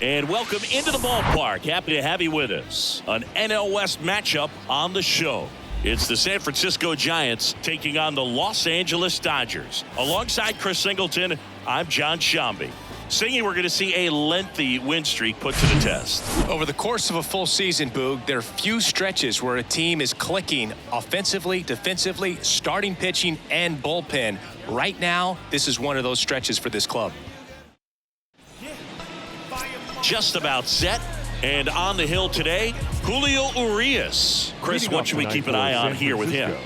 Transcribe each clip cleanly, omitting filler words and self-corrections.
And welcome into the ballpark. Happy to have you with us. An NL West matchup on the show. It's the San Francisco Giants taking on the Los Angeles Dodgers. Alongside Chris Singleton, I'm John Shambi. Singing, we're going to see a lengthy win streak put to the test. Over the course of a full season, Boog, there are few stretches where a team is clicking offensively, defensively, starting pitching, and bullpen. Right now, this is one of those stretches for this club. Just about set. And on the hill today, Julio Urias. Chris, what should we keep an eye on here with him?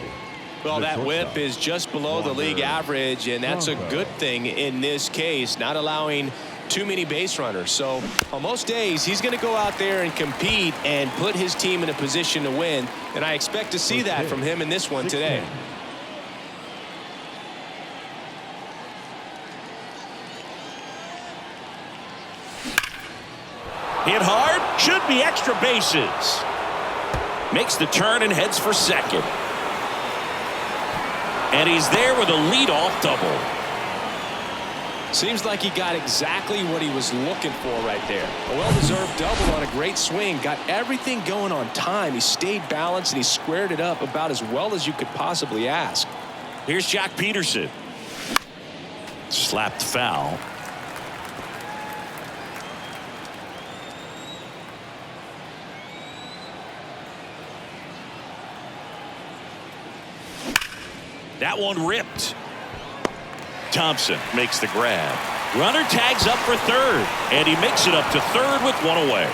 Well, that whip is just below the league average, and that's a good thing in this case, not allowing too many base runners. So on most days, he's going to go out there and compete and put his team in a position to win, and I expect to see that from him in this one today. Hit hard, should be extra bases. Makes the turn and heads for second. And he's there with a leadoff double. Seems like he got exactly what he was looking for right there. A well-deserved double on a great swing. Got everything going on time. He stayed balanced and he squared it up about as well as you could possibly ask. Here's Jack Peterson. Slapped foul. That one ripped. Thompson makes the grab. Runner tags up for third, and he makes it up to third with one away.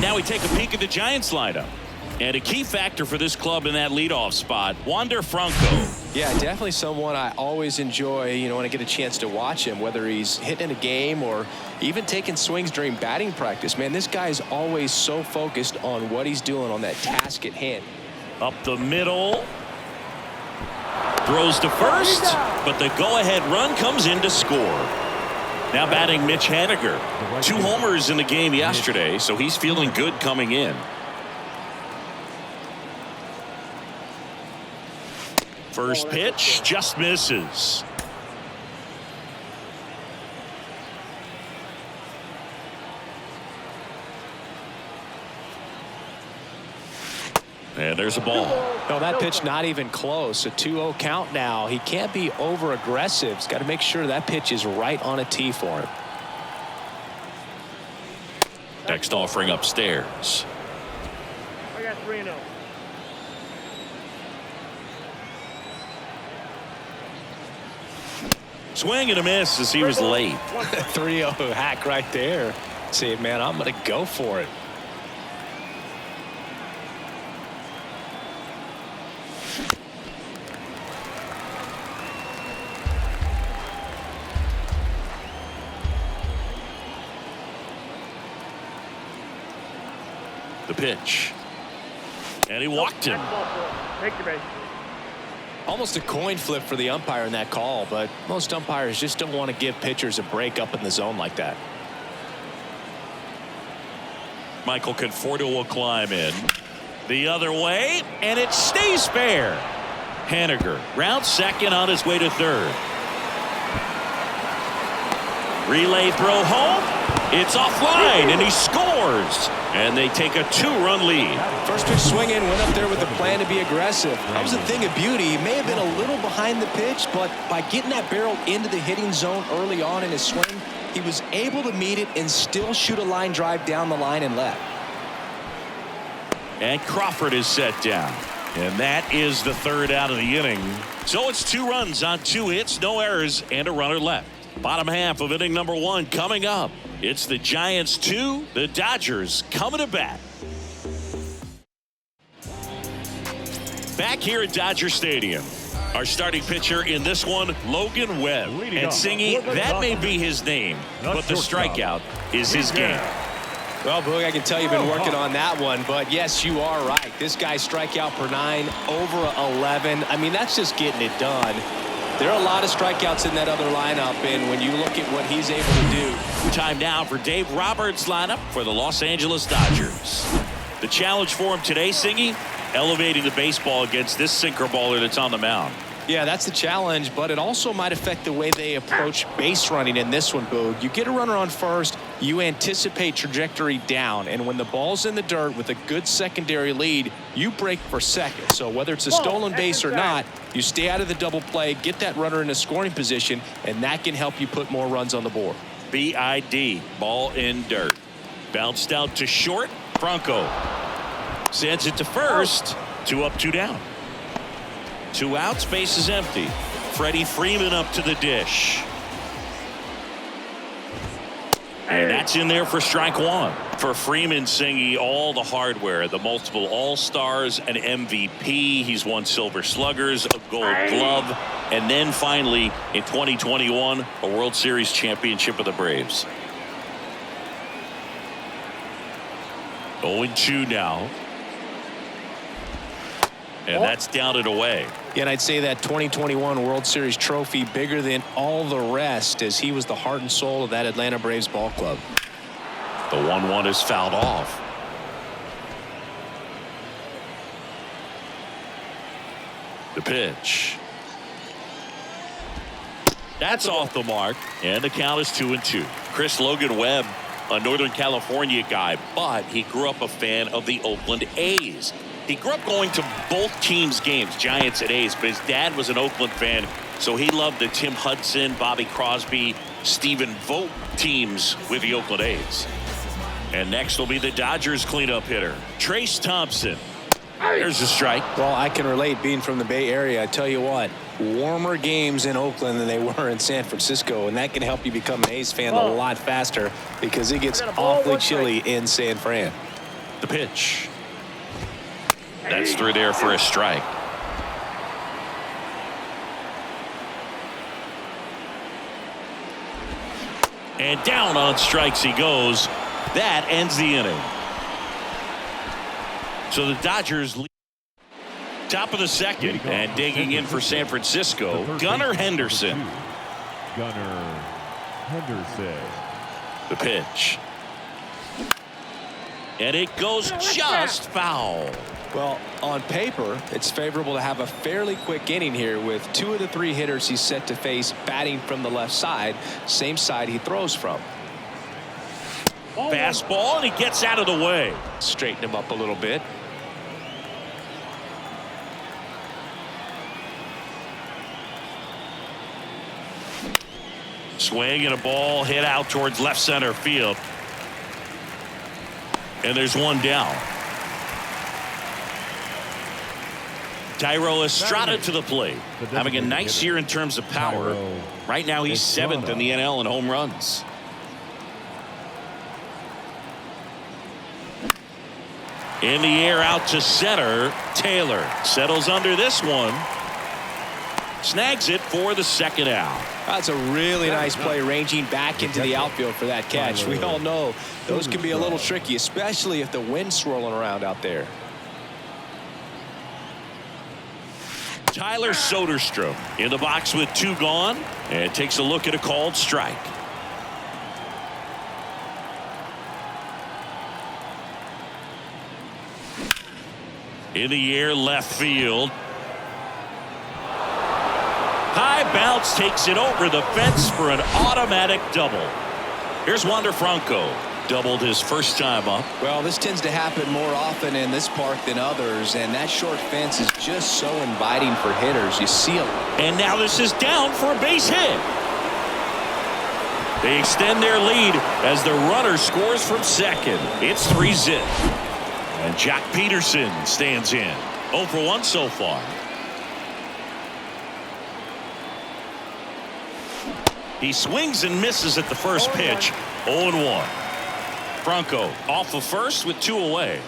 Now we take a peek at the Giants lineup. And a key factor for this club in that leadoff spot, Wander Franco. Yeah, definitely someone I always enjoy, when I get a chance to watch him, whether he's hitting in a game or even taking swings during batting practice. Man, this guy is always so focused on what he's doing on that task at hand. Up the middle. Throws to first, but the go-ahead run comes in to score. Now batting Mitch Haniger. 2 homers in the game yesterday, so he's feeling good coming in. First pitch just misses. And there's a ball. No, that pitch not even close. A 2-0 count now. He can't be over aggressive. He's got to make sure that pitch is right on a tee for him. Next offering upstairs. I got 3-0. Swing and a miss as he was late. 3-0 hack right there. Say, man, I'm going to go for it. The pitch. And he walked him. Take your base. Almost a coin flip for the umpire in that call, but most umpires just don't want to give pitchers a break up in the zone like that. Michael Conforto will climb in. The other way, and it stays fair. Haniger rounds second on his way to third. Relay throw home. It's offline, and he scores. And they take a 2-run lead. First pitch swinging, went up there with the plan to be aggressive. That was a thing of beauty. He may have been a little behind the pitch, but by getting that barrel into the hitting zone early on in his swing, he was able to meet it and still shoot a line drive down the line and left. And Crawford is set down. And that is the third out of the inning. So it's 2 runs on 2 hits, no errors, and a runner left. Bottom half of inning number 1 coming up. It's the Giants 2, the Dodgers coming to bat. Back here at Dodger Stadium. Our starting pitcher in this one, Logan Webb. And Singy, that may be his name, but the strikeout is his game. Well, Boog, I can tell you've been working on that one, but yes, you are right. This guy's strikeout per 9, over 11. I mean, that's just getting it done. There are a lot of strikeouts in that other lineup, and when you look at what he's able to do. Time now for Dave Roberts' lineup for the Los Angeles Dodgers. The challenge for him today, Singy, elevating the baseball against this sinker baller that's on the mound. Yeah, that's the challenge, but it also might affect the way they approach base running in this one, Boog. You get a runner on first, you anticipate trajectory down, and when the ball's in the dirt with a good secondary lead, you break for second. So whether it's a stolen base or not, you stay out of the double play, get that runner in a scoring position, and that can help you put more runs on the board. BID, ball in dirt. Bounced out to short. Franco sends it to first. 2 up, 2 down. 2 outs, base is empty. Freddie Freeman up to the dish. And that's in there for strike 1. For Freeman, singing all the hardware, the multiple All-Stars, an MVP. He's won Silver Sluggers, a Gold Glove, and then finally in 2021, a World Series championship with the Braves. 0-2 now. And that's down and away. Yeah, and I'd say that 2021 World Series trophy bigger than all the rest, as he was the heart and soul of that Atlanta Braves ball club. The 1-1 is fouled off. The pitch. That's off the mark, and the count is 2-2. Chris Logan Webb, a Northern California guy, but he grew up a fan of the Oakland A's. He grew up going to both teams' games, Giants and A's, but his dad was an Oakland fan, so he loved the Tim Hudson, Bobby Crosby, Stephen Vogt teams with the Oakland A's. And next will be the Dodgers cleanup hitter, Trace Thompson. There's a strike. Well, I can relate, being from the Bay Area. I tell you what, warmer games in Oakland than they were in San Francisco, and that can help you become an A's fan a lot faster because it gets awfully chilly in San Fran. The pitch. That's through there for a strike. And down on strikes he goes. That ends the inning. So the Dodgers lead. Top of the second, and digging in for San Francisco, Gunnar Henderson. Gunnar Henderson. The pitch. And it goes just foul. Well, on paper, it's favorable to have a fairly quick inning here with 2 of the 3 hitters he's set to face batting from the left side, same side he throws from. Fastball, and he gets out of the way. Straighten him up a little bit. Swing and a ball hit out towards left center field. And there's one down. Thairo Estrada to the plate, having a nice year in terms of power. Right now he's 7th in the NL in home runs. In the air out to center. Taylor settles under this one. Snags it for the second out. That's a really nice play, ranging back into the outfield for that catch. We all know those can be a little tricky, especially if the wind's swirling around out there. Tyler Soderstrom in the box with 2 gone, and takes a look at a called strike. In the air left field. High bounce takes it over the fence for an automatic double. Here's Wander Franco. Doubled his first time up. Well, this tends to happen more often in this park than others, and that short fence is just so inviting for hitters. You see it. And now this is down for a base hit. They extend their lead as the runner scores from second. It's 3-0. And Jack Peterson stands in. 0 for 1 so far. He swings and misses at the first pitch. 0-1. Franco off of first with 2 away.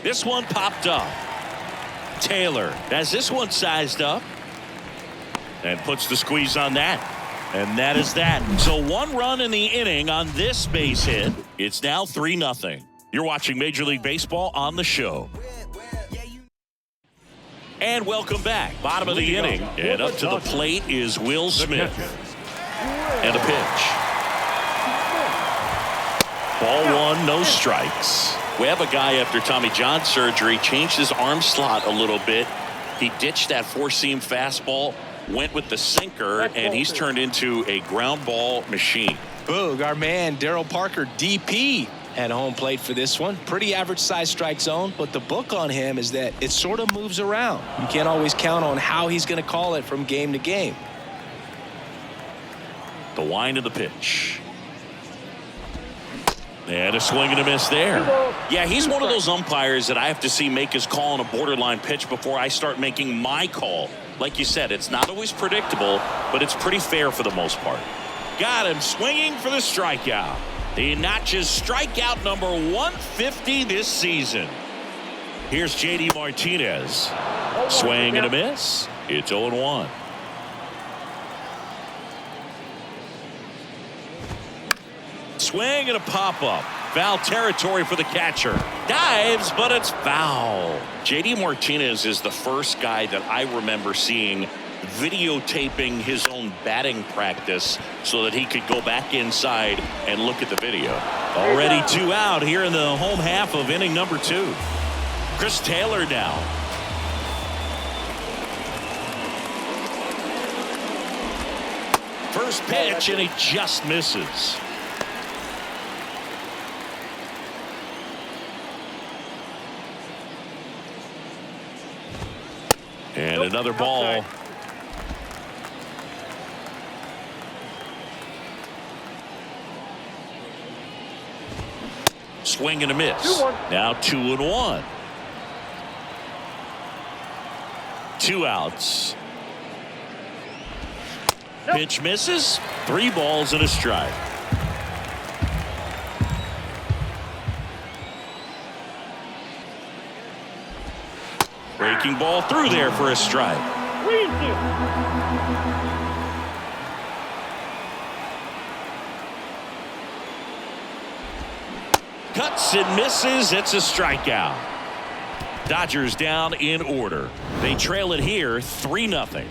This one popped up. Taylor has this one sized up and puts the squeeze on that. And that is that. So 1 run in the inning on this base hit. It's now 3-0. You're watching Major League Baseball on the show. And welcome back. Bottom of the inning. And up to the plate is Will Smith. And a pitch. Ball 1, no strikes. We have a guy after Tommy John surgery, changed his arm slot a little bit. He ditched that four-seam fastball, went with the sinker, and he's turned into a ground ball machine. Boog, our man Daryl Parker, DP, at home plate for this one. Pretty average size strike zone, but the book on him is that it sort of moves around. You can't always count on how he's going to call it from game to game. The wind of the pitch. And a swing and a miss there. Yeah, he's one of those umpires that I have to see make his call on a borderline pitch before I start making my call. Like you said, it's not always predictable, but it's pretty fair for the most part. Got him swinging for the strikeout. He notches strikeout number 150 this season. Here's J.D. Martinez. Swing and a miss. It's 0-1. Swing and a pop-up. Foul territory for the catcher. Dives, but it's foul. J.D. Martinez is the first guy that I remember seeing videotaping his own batting practice so that he could go back inside and look at the video. Already 2 out here in the home half of inning number 2. Chris Taylor now. First pitch, and he just misses. And another ball. Swing and a miss. Now 2-1. 2 outs. Pitch misses. 3 balls and a strike. Breaking ball through there for a strike. Cuts and misses. It's a strikeout. Dodgers down in order. They trail it here 3-0.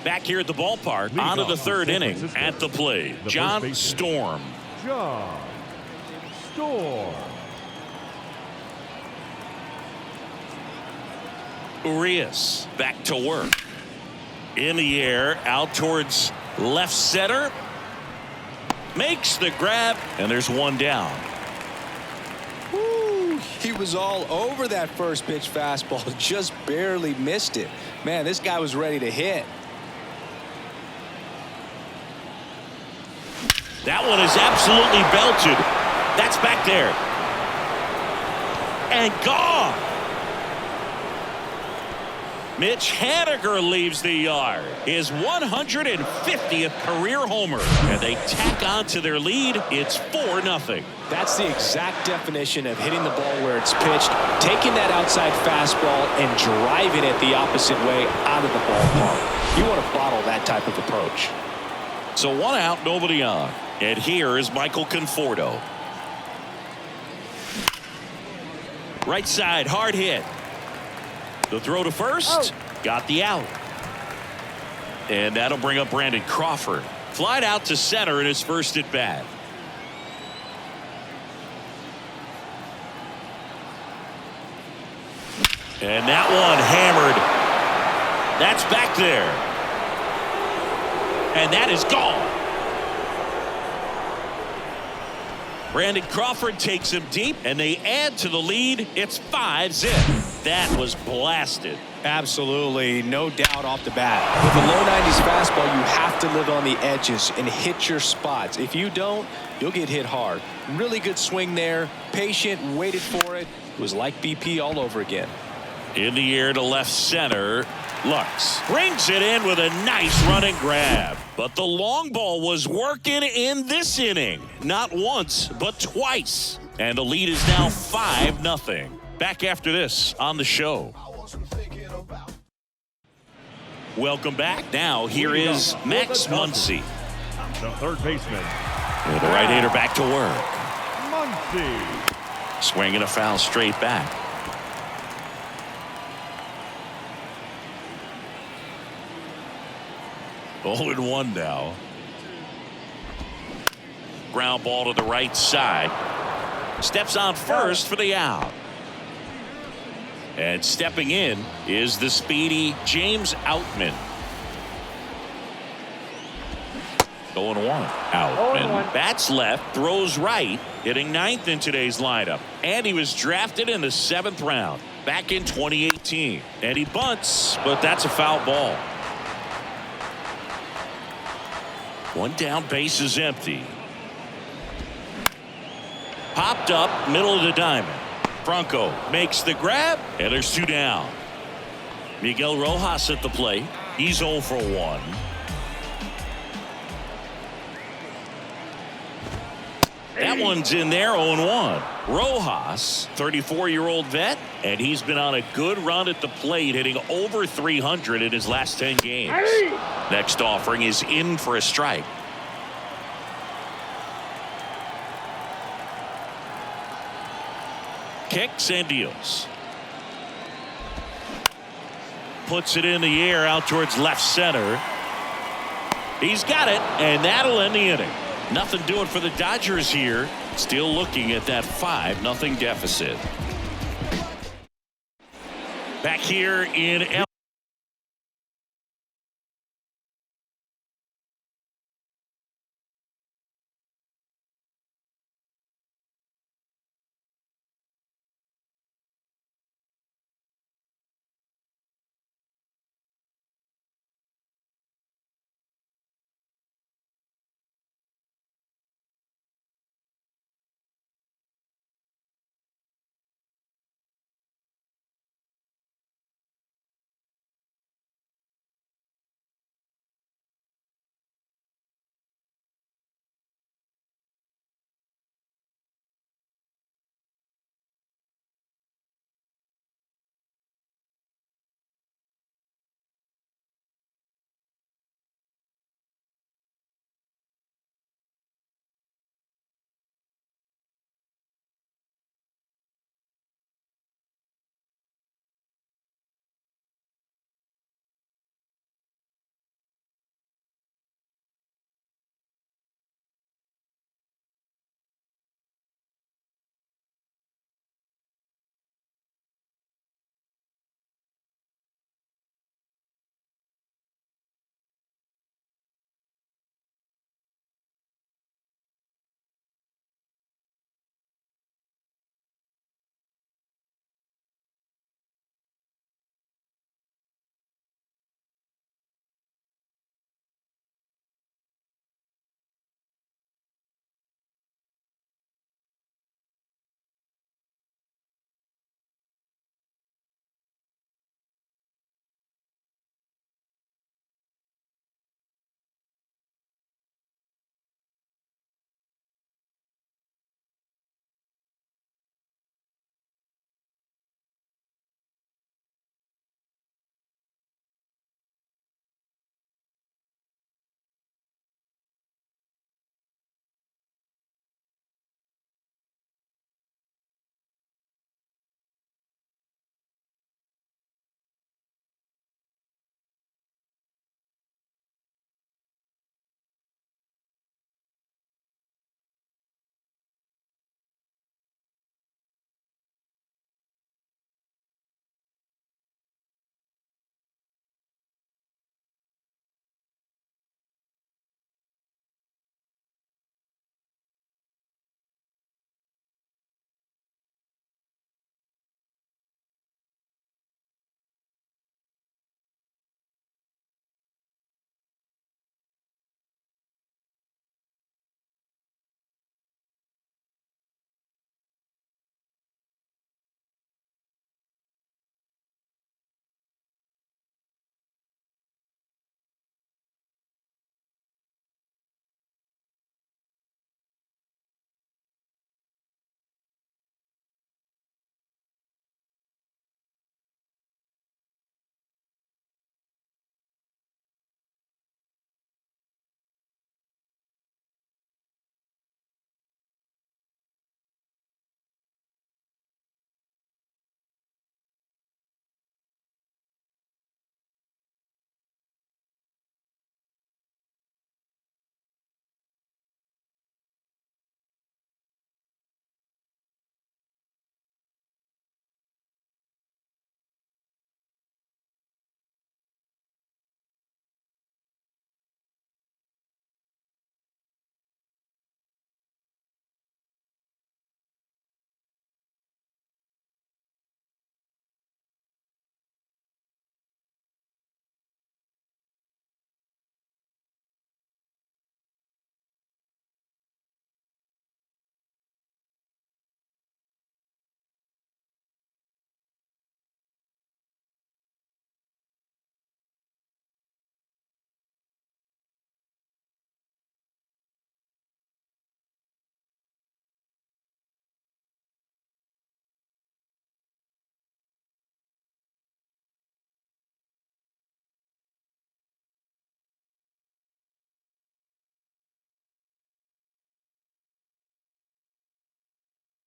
Back here at the ballpark, on to the 3rd inning. At the plate, John Storm. John Storm. Urias back to work. In the air, out towards left center. Makes the grab, and there's 1 down. Woo, he was all over that first pitch fastball, just barely missed it. Man, this guy was ready to hit. That one is absolutely belted. That's back there. And gone. Mitch Haniger leaves the yard. His 150th career homer. And they tack on to their lead. It's 4-0. That's the exact definition of hitting the ball where it's pitched, taking that outside fastball and driving it the opposite way out of the ballpark. You want to bottle that type of approach. So 1 out, nobody on. And here is Michael Conforto. Right side, hard hit. The throw to first. Got the out. And that'll bring up Brandon Crawford. Flied out to center in his first at bat. And that one hammered. That's back there. And that is gone. Brandon Crawford takes him deep, and they add to the lead. It's 5-0. That was blasted. Absolutely, no doubt off the bat. With a low 90s fastball, you have to live on the edges and hit your spots. If you don't, you'll get hit hard. Really good swing there. Patient, waited for it. It was like BP all over again. In the air to left center. Lux brings it in with a nice running grab. But the long ball was working in this inning. Not once, but twice. And the lead is now 5-0. Back after this on the show. Welcome back. Now here is Max Muncy. The third baseman. And the right-hander back to work. Muncy. Swing and a foul straight back. Oh, and 1 now. Ground ball to the right side. Steps on first for the out. And stepping in is the speedy James Outman. 0-1. Outman bats left, throws right, hitting 9th in today's lineup. And he was drafted in the 7th round back in 2018. And he bunts, but that's a foul ball. 1 down, base is empty. Popped up, middle of the diamond. Franco makes the grab, and there's 2 down. Miguel Rojas at the plate. He's 0 for 1. That one's in there, 0-1. Rojas, 34-year-old vet, and he's been on a good run at the plate, hitting over 300 in his last 10 games. Next offering is in for a strike. Kicks and deals. Puts it in the air out towards left center. He's got it, and that'll end the inning. Nothing doing for the Dodgers here. Still looking at that 5-0 deficit. Back here in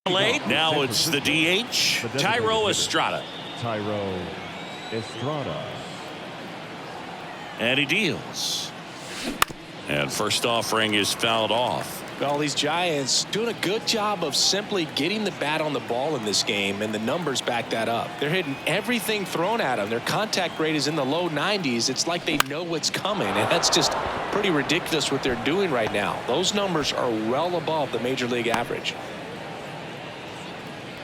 Late. Now it's the DH, Thairo Estrada. Thairo Estrada. And he deals. And first offering is fouled off. Well, these Giants doing a good job of simply getting the bat on the ball in this game, and the numbers back that up. They're hitting everything thrown at them. Their contact rate is in the low 90s. It's like they know what's coming, and that's just pretty ridiculous what they're doing right now. Those numbers are well above the major league average.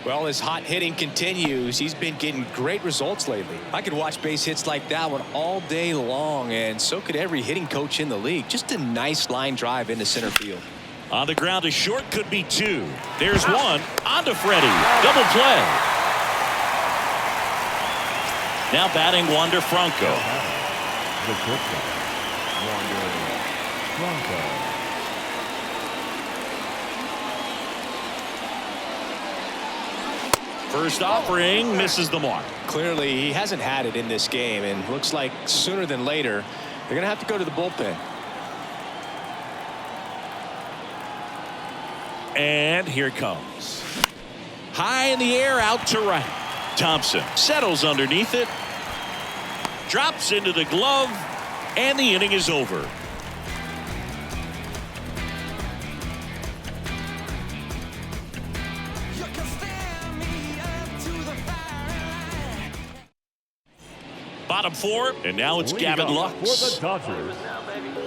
Well, his hot hitting continues. He's been getting great results lately. I could watch base hits like that one all day long, and so could every hitting coach in the league. Just a nice line drive into center field. On the ground, a short could be two. There's one. On to Freddie. Double play. Now batting Wander Franco. The shortstop, Wander Franco. First offering misses the mark. Clearly, he hasn't had it in this game, and looks like sooner than later, they're going to have to go to the bullpen. And here it comes. High in the air, out to right. Thompson settles underneath it. Drops into the glove. And the inning is over. Bottom four, and now it's Gavin Lux. For the Dodgers,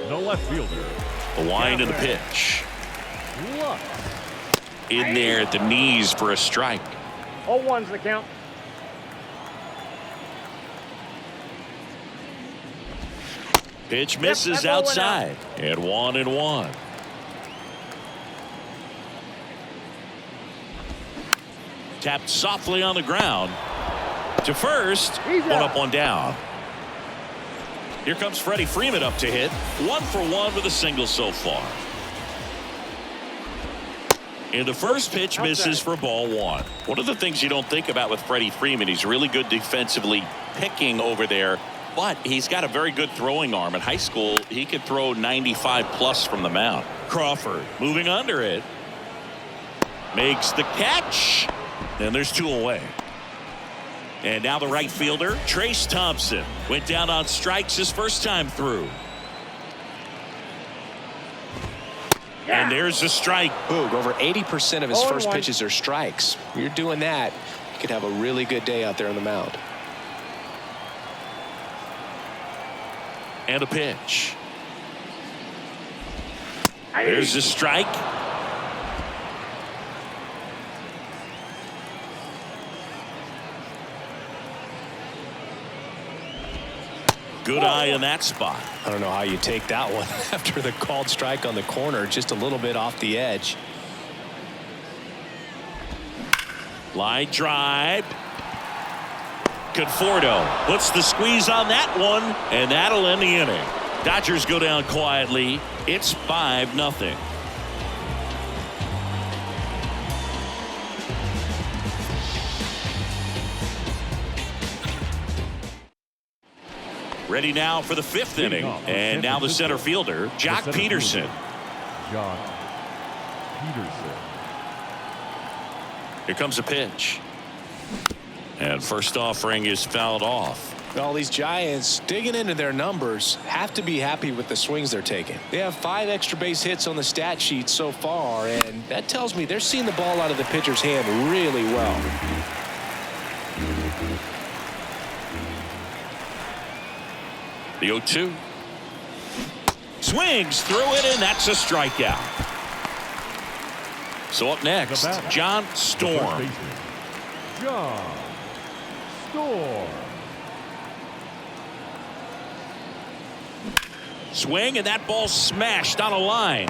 the left fielder. The wind of the pitch. Lux. In there at the knees for a strike. 0-1's the count. Pitch misses that's all went outside. And 1-1. Tapped softly on the ground. To first. He's One out. up, one down. Here comes Freddie Freeman up to hit. 1 for 1 with a single so far. And the first pitch misses for ball one. One of the things you don't think about with Freddie Freeman, he's really good defensively picking over there, but he's got a very good throwing arm. In high school, he could throw 95 plus from the mound. Crawford moving under it. Makes the catch. And there's 2 away. And now the right fielder, Trace Thompson, went down on strikes his first time through. And there's a strike. Boog, over 80% of his 0-1. first pitches are strikes. You're doing that, you could have a really good day out there on the mound. And a pitch. There's a strike. Good eye in that spot. I don't know how you take that one after the called strike on the corner, just a little bit off the edge. Line drive. Conforto puts the squeeze on that one, and that'll end the inning. Dodgers go down quietly. It's 5-0. Ready now for the 5th inning, and now the center fielder, Jock Peterson. Jock Peterson. Here comes a pitch. And first offering is fouled off. Well, these Giants, digging into their numbers, have to be happy with the swings they're taking. They have 5 extra base hits on the stat sheet so far, and that tells me they're seeing the ball out of the pitcher's hand really well. The 0-2. Swings through it, and that's a strikeout. So up next, John Storm. John Storm. Swing, and that ball smashed on a line.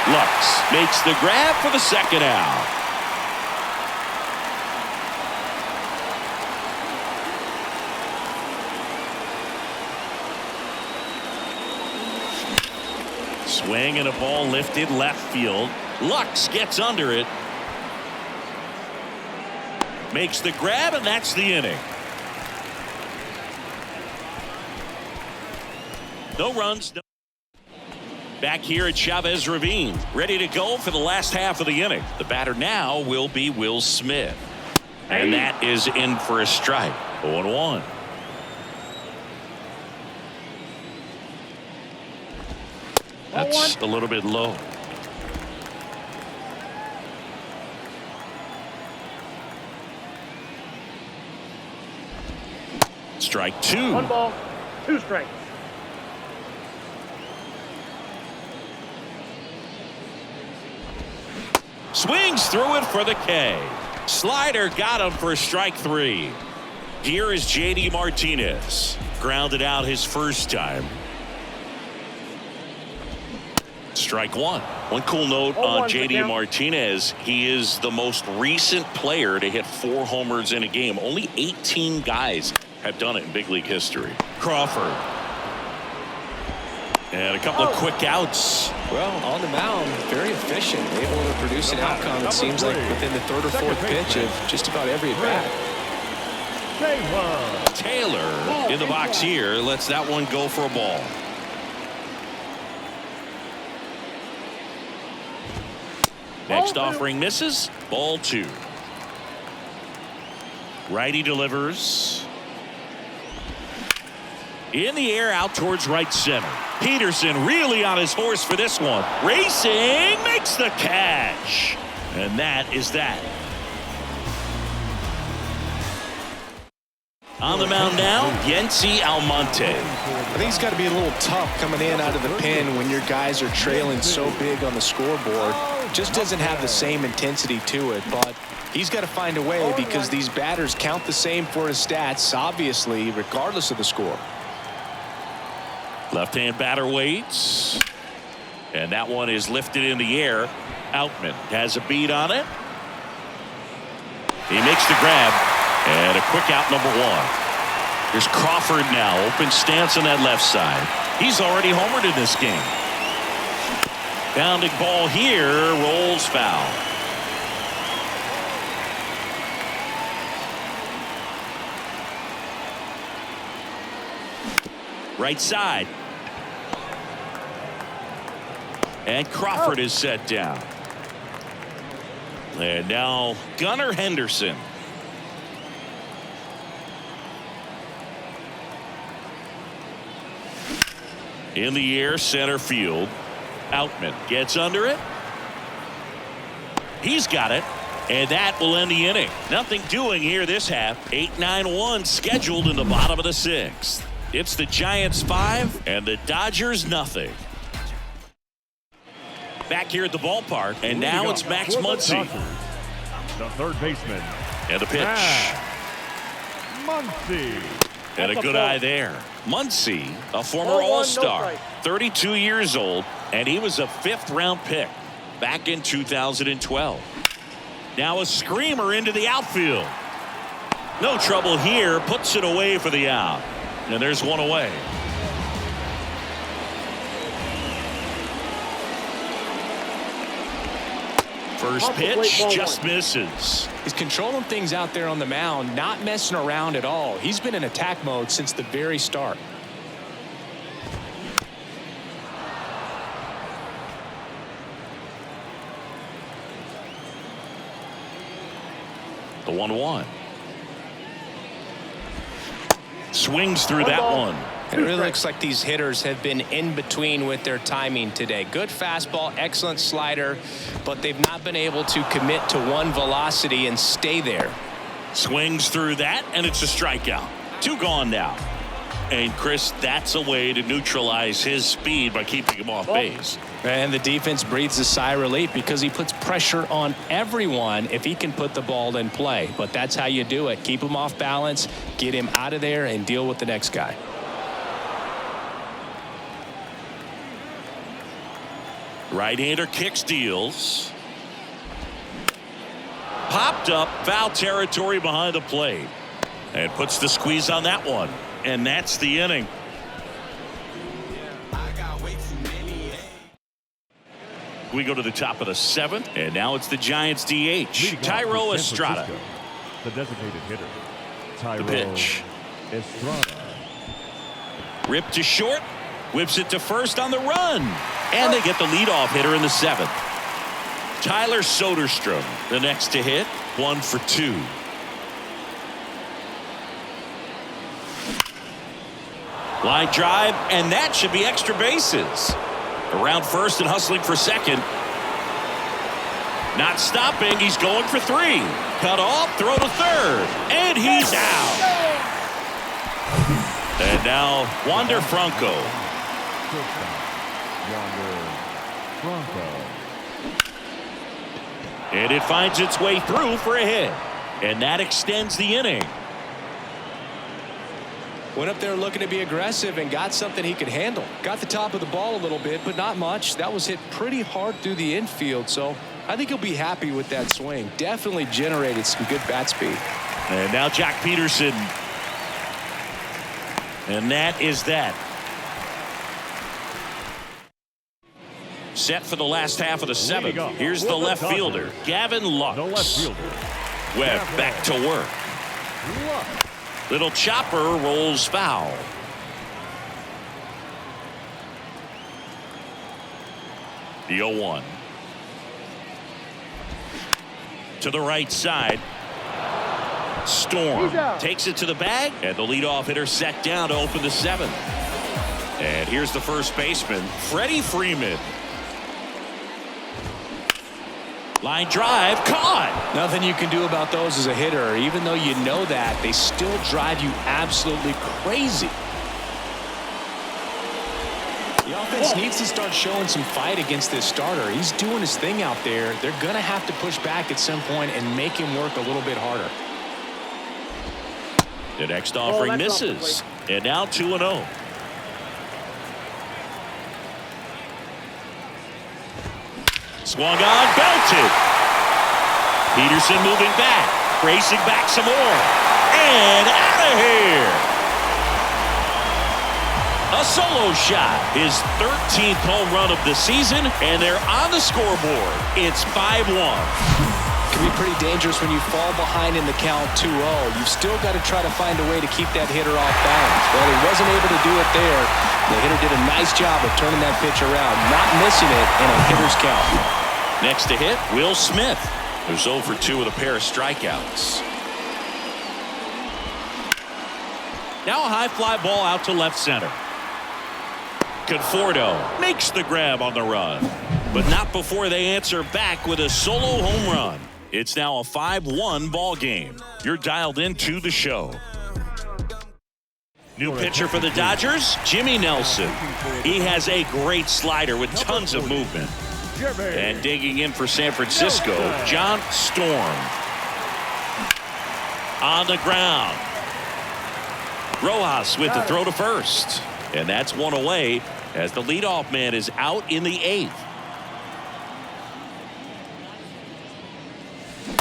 Lux makes the grab for the second out. Swing and a ball lifted left field. Lux gets under it. Makes the grab, and that's the inning. No runs. Back here at Chavez Ravine, ready to go for the last half of the inning. The batter now will be Will Smith. And that is in for a strike. 0-1. That's a little bit low. Strike 2. 1 ball, 2 strikes. Swings through it for the K. Slider got him for strike 3. Here is JD Martinez. Grounded out his first time. Strike 1. One cool note on JD Martinez, he is the most recent player to hit 4 homers in a game. Only 18 guys have done it in big league history. Crawford. And a couple of quick outs. Well, on the mound, very efficient, able to produce an outcome, it seems like, within the 3rd or 4th pitch of just about every at-bat. Taylor in the box here lets that one go for a ball. Next offering misses. Ball 2. Righty delivers. In the air out towards right center. Peterson really on his horse for this one. Racing, makes the catch. And that is that. On the mound now, Yency Almonte. I think it's got to be a little tough coming in out of the pen when your guys are trailing so big on the scoreboard. Just doesn't have the same intensity to it, but he's got to find a way because these batters count the same for his stats, obviously, regardless of the score. Left-hand batter waits. And that one is lifted in the air. Outman has a beat on it. He makes the grab. And a quick out, number 1. Here's Crawford now. Open stance on that left side. He's already homered in this game. Bounding ball here. Rolls foul. Right side. And Crawford is set down. And now Gunnar Henderson. In the air, center field. Outman gets under it. He's got it. And that will end the inning. Nothing doing here this half. 8-9-1 scheduled in the bottom of the 6th. It's the Giants 5 and the Dodgers nothing. Back here at the ballpark, and now it's Max Muncy. The third baseman. And the pitch. Muncy. And a good eye there. Muncy, a former All-Star, 32 years old, and he was a 5th-round pick back in 2012. Now a screamer into the outfield. No trouble here, puts it away for the out. And there's one away. First pitch just misses. He's controlling things out there on the mound, not messing around at all. He's been in attack mode since the very start. The 1-1. Swings through that one. It really looks like these hitters have been in between with their timing today. Good fastball, excellent slider, but they've not been able to commit to one velocity and stay there. Swings through that, and it's a strikeout. 2 gone now. And Chris, that's a way to neutralize his speed by keeping him off base. And the defense breathes a sigh of relief because he puts pressure on everyone if he can put the ball in play. But that's how you do it. Keep him off balance, get him out of there, and deal with the next guy. Right-hander kicks, deals. Popped up, foul territory behind the plate. And puts the squeeze on that one. And that's the inning. We go to the top of the 7th, and now it's the Giants DH, Thairo Estrada. The designated hitter, Thairo The pitch. Estrada. Ripped to short, whips it to first on the run. And they get the leadoff hitter in the 7th. Tyler Soderstrom, the next to hit, 1 for 2. Line drive, and that should be extra bases. Around first and hustling for second. Not stopping, he's going for 3. Cut off, throw to third, and he's out. And now Wander Franco. And it finds its way through for a hit. And that extends the inning. Went up there looking to be aggressive and got something he could handle. Got the top of the ball a little bit, but not much. That was hit pretty hard through the infield, so I think he'll be happy with that swing. Definitely generated some good bat speed. And now Jack Peterson. And that is that. Set for the last half of the 7th. Here's the left fielder, Gavin Lux. The left fielder. Webb back to work. Little chopper rolls foul. The 0-1. To the right side. Storm takes it to the bag, and the leadoff hitter set down to open the 7th. And here's the first baseman, Freddie Freeman. Line drive, caught. Nothing you can do about those as a hitter. Even though you know that, they still drive you absolutely crazy. The offense needs to start showing some fight against this starter. He's doing his thing out there. They're going to have to push back at some point and make him work a little bit harder. The next offering misses. And now 2-0. Swung on, belted. Peterson moving back, racing back some more, and out of here. A solo shot, his 13th home run of the season, and they're on the scoreboard. It's 5-1. Can be pretty dangerous when you fall behind in the count 2-0. You've still got to try to find a way to keep that hitter off balance. Well, he wasn't able to do it there. The hitter did a nice job of turning that pitch around, not missing it in a hitter's count. Next to hit, Will Smith, who's 0 for 2 with a pair of strikeouts. Now a high fly ball out to left center. Conforto makes the grab on the run, but not before they answer back with a solo home run. It's now a 5-1 ball game. You're dialed into the show. New pitcher for the Dodgers, Jimmy Nelson. He has a great slider with tons of movement. And digging in for San Francisco, John Storm. On the ground. Rojas with the throw to first. And that's one away as the leadoff man is out in the 8th.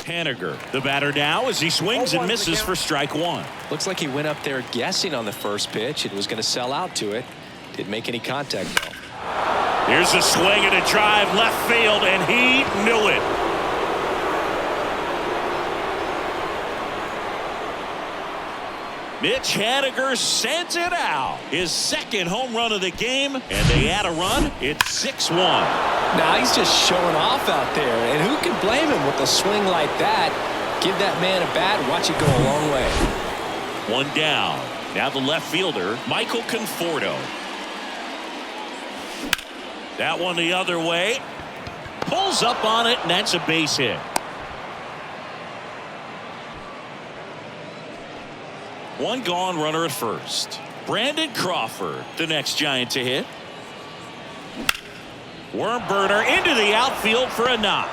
Haniger, the batter now as he swings and misses for strike 1. Looks like he went up there guessing on the first pitch. It was going to sell out to it. Didn't make any contact though. Here's a swing and a drive left field, and he knew it. Mitch Haniger sends it out. His 2nd home run of the game, and they add a run. It's 6-1. Now he's just showing off out there, and who can blame him with a swing like that? Give that man a bat, watch it go a long way. 1 down. Now the left fielder, Michael Conforto. That one the other way. Pulls up on it, and that's a base hit. 1 gone, runner at first. Brandon Crawford, the next Giant to hit. Worm burner into the outfield for a knock.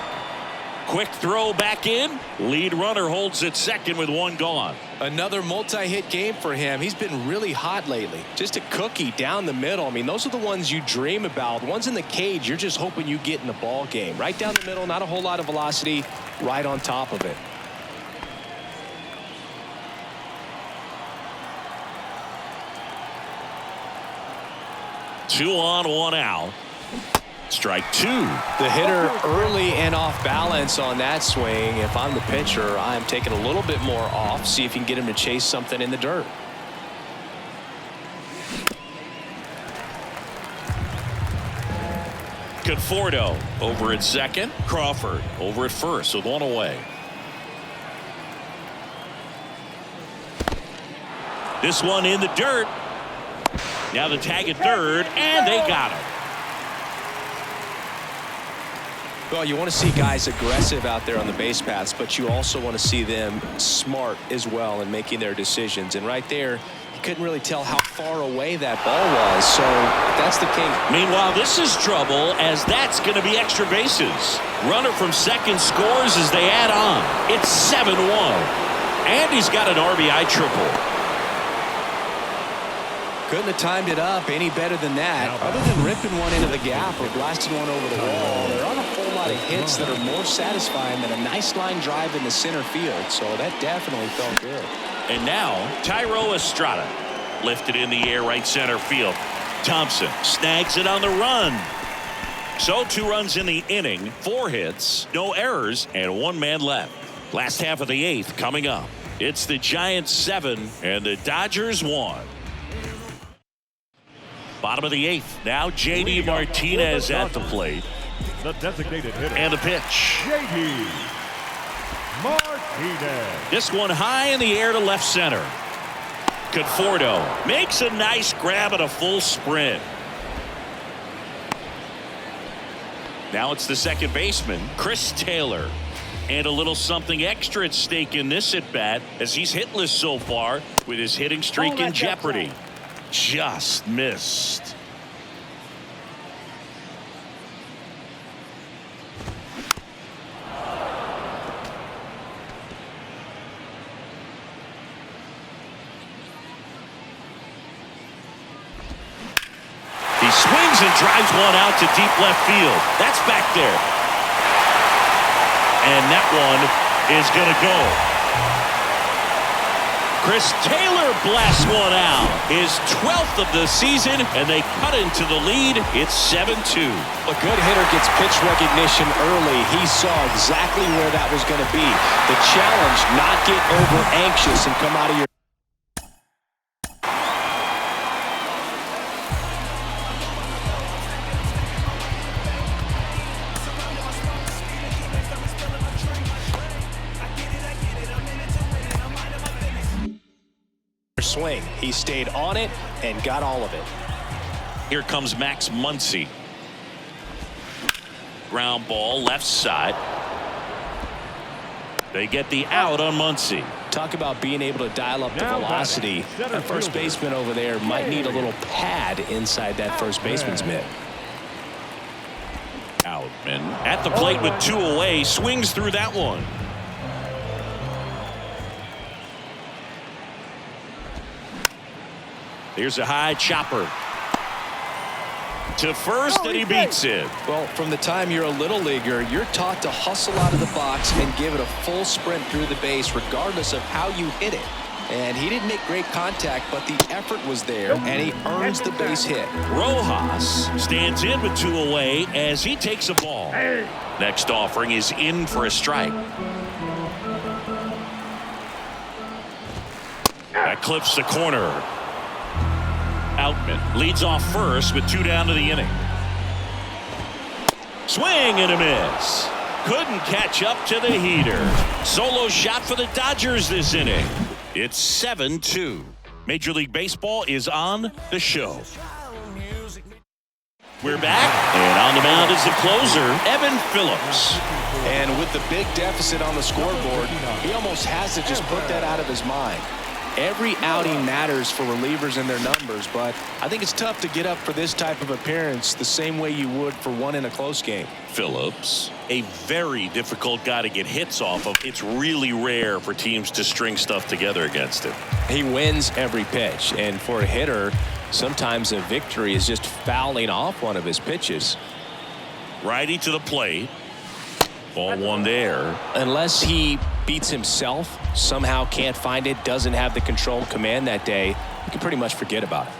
Quick throw back in. Lead runner holds at second with 1 gone. Another multi-hit game for him. He's been really hot lately. Just a cookie down the middle. I mean, those are the ones you dream about. The ones in the cage, you're just hoping you get in the ball game. Right down the middle, not a whole lot of velocity, right on top of it. Two on, 1 out. Strike 2. The hitter early and off balance on that swing. If I'm the pitcher, I'm taking a little bit more off, see if you can get him to chase something in the dirt. Conforto over at second. Crawford over at first with one away. This one in the dirt. Now the tag at third, and they got him. Well, you want to see guys aggressive out there on the base paths, but you also want to see them smart as well in making their decisions. And right there, you couldn't really tell how far away that ball was. So that's the king. Meanwhile, this is trouble, as that's going to be extra bases. Runner from second scores as they add on. It's 7-1. And he's got an RBI triple. Couldn't have timed it up any better than that. Other than ripping one into the gap or blasting one over the wall, there aren't a whole lot of hits that are more satisfying than a nice line drive in the center field. So that definitely felt good. And now Thairo Estrada lifted in the air right center field. Thompson snags it on the run. So 2 runs in the inning, 4 hits, no errors, and 1 man left. Last half of the 8th coming up. It's the Giants 7 and the Dodgers 1. Bottom of the 8th. Now J.D. Martinez at the plate. The designated hitter. And a pitch. J.D. Martinez. This one high in the air to left center. Conforto makes a nice grab at a full sprint. Now it's the second baseman, Chris Taylor. And a little something extra at stake in this at bat, as he's hitless so far with his hitting streak in jeopardy. Just missed. He swings and drives one out to deep left field. That's back there. And that one is going to go. Chris Taylor blasts one out. His 12th of the season, and they cut into the lead. It's 7-2. A good hitter gets pitch recognition early. He saw exactly where that was going to be. The challenge, not get over anxious and come out of your swing. He stayed on it and got all of it. Here comes Max Muncy. Ground ball left side. They get the out on Muncy. Talk about being able to dial up the velocity. That first baseman over there might need a little pad inside that first baseman's mitt. Outman at the plate with 2 away, swings through that one. Here's a high chopper to first, and he beats it. Well, from the time you're a little leaguer, you're taught to hustle out of the box and give it a full sprint through the base regardless of how you hit it. And he didn't make great contact, but the effort was there, and he earns the base hit. Rojas stands in with 2 away as he takes a ball. Next offering is in for a strike. That clips the corner. Outman leads off first with 2 down to the inning. Swing and a miss. Couldn't catch up to the heater. Solo shot for the Dodgers this inning. It's 7-2. Major League Baseball is on the show. We're back, and on the mound is the closer, Evan Phillips. And with the big deficit on the scoreboard, he almost has to just put that out of his mind. Every outing matters for relievers and their numbers, but I think it's tough to get up for this type of appearance the same way you would for one in a close game. Phillips, a very difficult guy to get hits off of. It's really rare for teams to string stuff together against him. He wins every pitch, and for a hitter, sometimes a victory is just fouling off one of his pitches. Righty to the plate. Ball one there. Unless he beats himself, somehow can't find it, doesn't have the control and command that day, you can pretty much forget about it.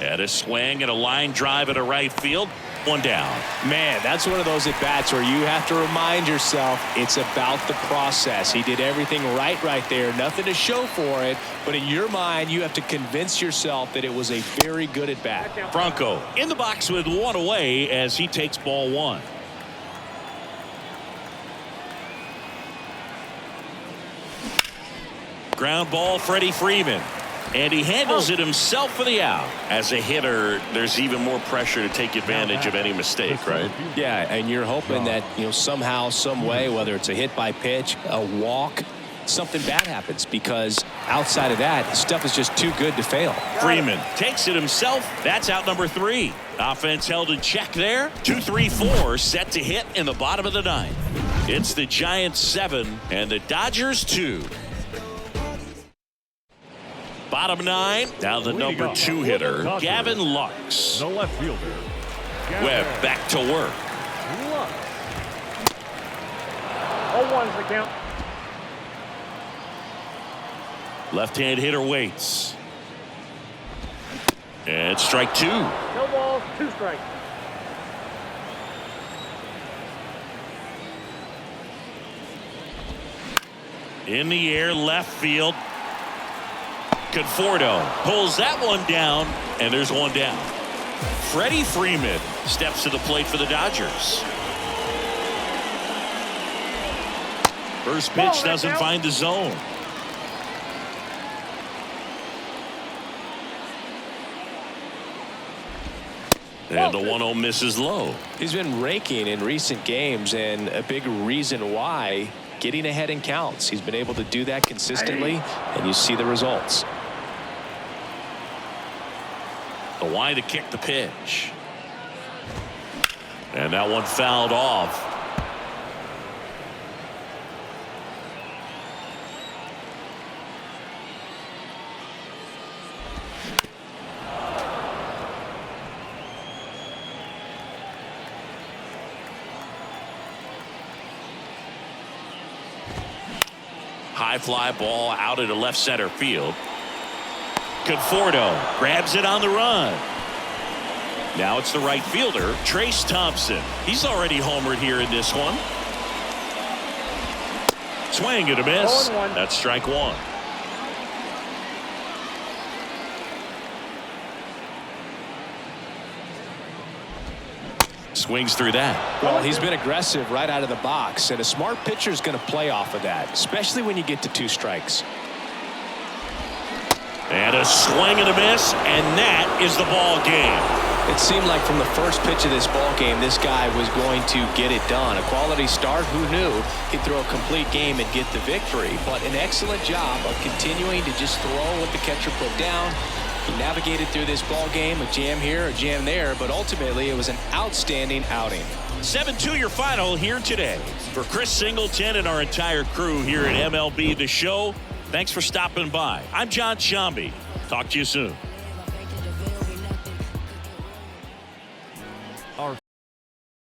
Had a swing and a line drive at a right field. One down. Man, that's one of those at-bats where you have to remind yourself it's about the process. He did everything right there. Nothing to show for it. But in your mind, you have to convince yourself that it was a very good at-bat. Franco in the box with one away as he takes ball one. Ground ball, Freddie Freeman. And he handles it himself for the out. As a hitter, there's even more pressure to take advantage of any mistake, right? Yeah, and you're hoping that, somehow, some way, whether it's a hit by pitch, a walk, something bad happens, because outside of that, stuff is just too good to fail. Freeman takes it himself. That's out number 3. Offense held in check there. 2-3-4 set to hit in the bottom of the ninth. It's the Giants 7 and the Dodgers 2. Bottom 9, now the number 2 hitter, Gavin Lux. The left fielder, Webb back to work. 0-1's the count. Left-hand hitter waits. And strike 2. No balls, 2 strikes. In the air, left field. Conforto pulls that one down, and there's one down. Freddie Freeman steps to the plate for the Dodgers. First pitch doesn't find the zone. And the 1-0 misses low. He's been raking in recent games, and a big reason why, getting ahead in counts. He's been able to do that consistently, and you see the results. The wide to kick the pitch. And that one fouled off. High fly ball out into left center field. Conforto grabs it on the run. Now it's the right fielder, Trace Thompson. He's already homered here in this one. Swing and a miss. That's strike 1. Swings through that. Well, he's been aggressive right out of the box, and a smart pitcher is going to play off of that, especially when you get to 2 strikes. And a swing and a miss, and that is the ball game. It seemed like from the first pitch of this ball game, this guy was going to get it done. A quality start, who knew he'd throw a complete game and get the victory. But an excellent job of continuing to just throw what the catcher put down. He navigated through this ball game, a jam here, a jam there, but ultimately it was an outstanding outing. 7-2 your final here today. For Chris Singleton and our entire crew here at MLB The Show, thanks for stopping by. I'm John Shambi. Talk to you soon.